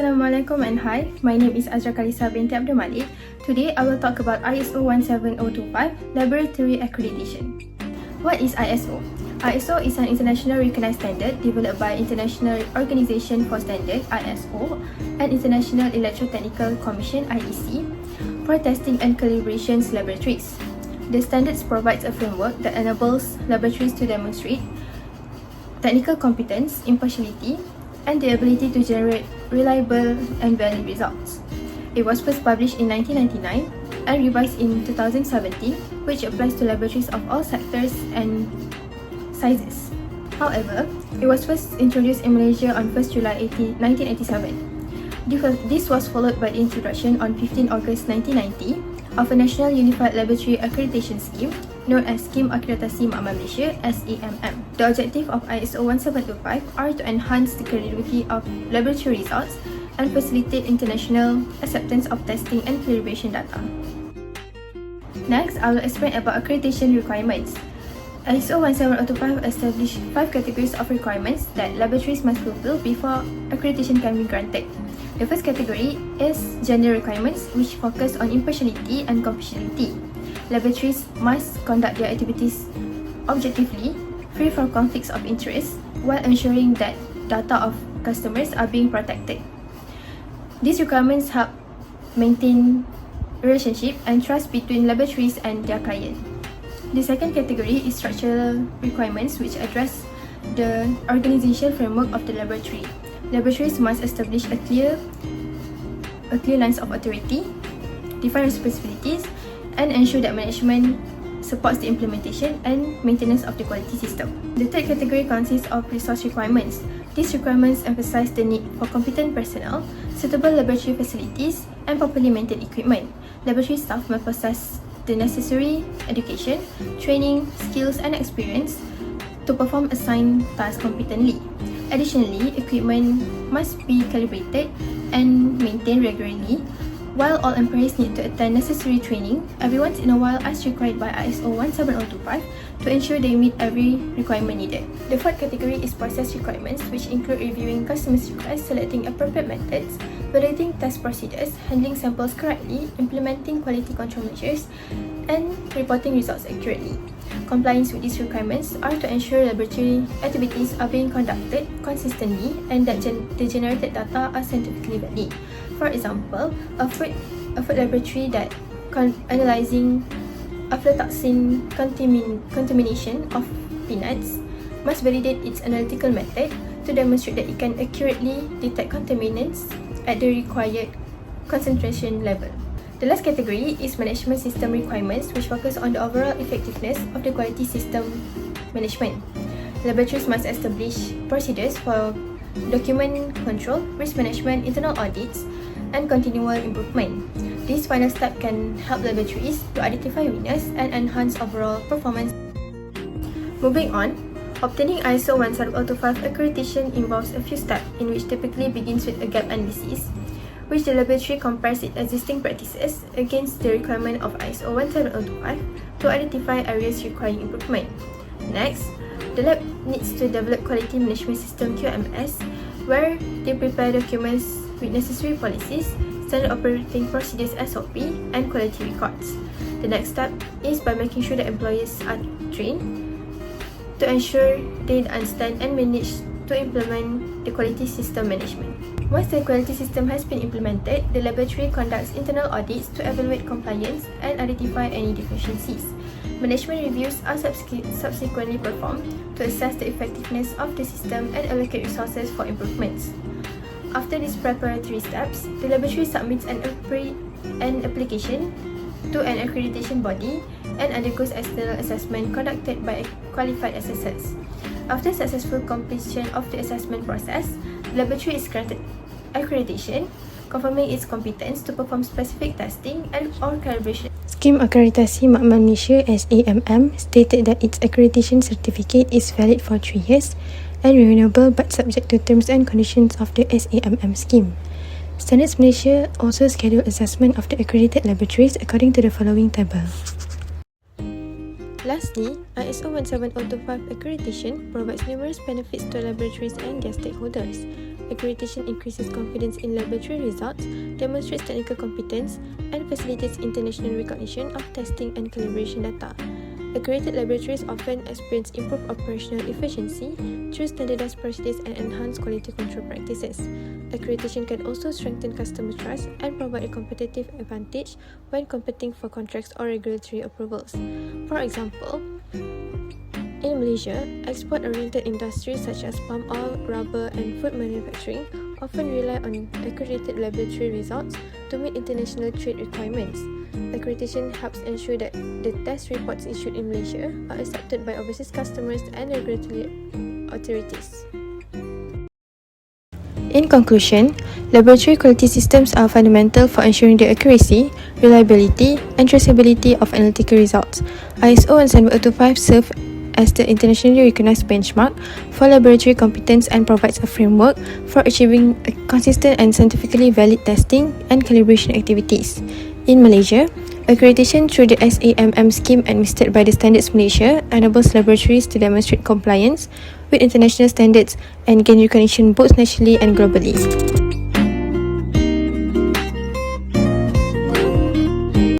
Assalamualaikum and hi, my name is Azra Kalisa binti Abdul Malik. Today I will talk about ISO 17025 Laboratory Accreditation. What is ISO? ISO is an international recognized standard developed by International Organization for Standard (ISO) and International Electrotechnical Commission (IEC) for testing and calibration laboratories. The standards provides a framework that enables laboratories to demonstrate technical competence, impartiality, and the ability to generate reliable and valid results. It was first published in 1999 and revised in 2017, which applies to laboratories of all sectors and sizes. However, it was first introduced in Malaysia on 1st July 1987. This was followed by the introduction on 15 August 1990 of a National Unified Laboratory Accreditation Scheme known as Scheme Accreditasi Makmal Malaysia (SAMM). The objective of ISO 17025 are to enhance the credibility of laboratory results and facilitate international acceptance of testing and calibration data. Next, I will explain about accreditation requirements. ISO 17025 established 5 categories of requirements that laboratories must fulfill before accreditation can be granted. The first category is gender requirements, which focus on impartiality and confidentiality. Laboratories must conduct their activities objectively, free from conflicts of interest, while ensuring that data of customers are being protected. These requirements help maintain relationship and trust between laboratories and their client. The second category is structural requirements, which address the organizational framework of the laboratory. Laboratories must establish a clear lines of authority, define responsibilities, and ensure that management supports the implementation and maintenance of the quality system. The third category consists of resource requirements. These requirements emphasize the need for competent personnel, suitable laboratory facilities, and properly maintained equipment. Laboratory staff must possess the necessary education, training, skills, and experience to perform assigned tasks competently. Additionally, equipment must be calibrated and maintained regularly, while all employees need to attend necessary training every once in a while as required by ISO 17025 to ensure they meet every requirement needed. The fourth category is process requirements, which include reviewing customers' requests, selecting appropriate methods, validating test procedures, handling samples correctly, implementing quality control measures, and reporting results accurately. Compliance with these requirements are to ensure laboratory activities are being conducted consistently and that the generated data are scientifically valid. For example, a food laboratory that analyzing aflatoxin contamination of peanuts must validate its analytical method to demonstrate that it can accurately detect contaminants at the required concentration level. The last category is management system requirements, which focus on the overall effectiveness of the quality system management. Laboratories must establish procedures for document control, risk management, internal audits, and continual improvement. This final step can help laboratories to identify winners and enhance overall performance. Moving on, obtaining ISO 17025 accreditation involves a few steps, in which typically begins with a gap analysis, which the laboratory compares its existing practices against the requirement of ISO 17025 to identify areas requiring improvement. Next, the lab needs to develop quality management system QMS, where they prepare documents with necessary policies, standard operating procedures SOP, and quality records. The next step is by making sure that employees are trained to ensure they understand and manage to implement the quality system management. Once the quality system has been implemented, the laboratory conducts internal audits to evaluate compliance and identify any deficiencies. Management reviews are subsequently performed to assess the effectiveness of the system and allocate resources for improvements. After these preparatory steps, the laboratory submits an application to an accreditation body and undergoes external assessment conducted by qualified assessors. After successful completion of the assessment process, the laboratory is granted accreditation, confirming its competence to perform specific testing or calibration. Scheme Accreditasi Makmal Malaysia (SAMM) stated that its accreditation certificate is valid for 3 years and renewable but subject to terms and conditions of the SAMM scheme. Standards Malaysia also schedule assessment of the accredited laboratories according to the following table. Lastly, ISO 17025 accreditation provides numerous benefits to laboratories and their stakeholders. accreditation increases confidence in laboratory results, demonstrates technical competence, and facilitates international recognition of testing and calibration data. Accredited laboratories often experience improved operational efficiency through standardized processes and enhanced quality control practices. Accreditation can also strengthen customer trust and provide a competitive advantage when competing for contracts or regulatory approvals. For example, in Malaysia, export-oriented industries such as palm oil, rubber, and food manufacturing often rely on accredited laboratory results to meet international trade requirements. Accreditation helps ensure that the test reports issued in Malaysia are accepted by overseas customers and regulatory authorities. In conclusion, laboratory quality systems are fundamental for ensuring the accuracy, reliability, and traceability of analytical results. ISO 17025 serves as the internationally recognized benchmark for laboratory competence and provides a framework for achieving a consistent and scientifically valid testing and calibration activities. In Malaysia, accreditation through the SAMM scheme administered by the Standards Malaysia enables laboratories to demonstrate compliance with international standards and gain recognition both nationally and globally.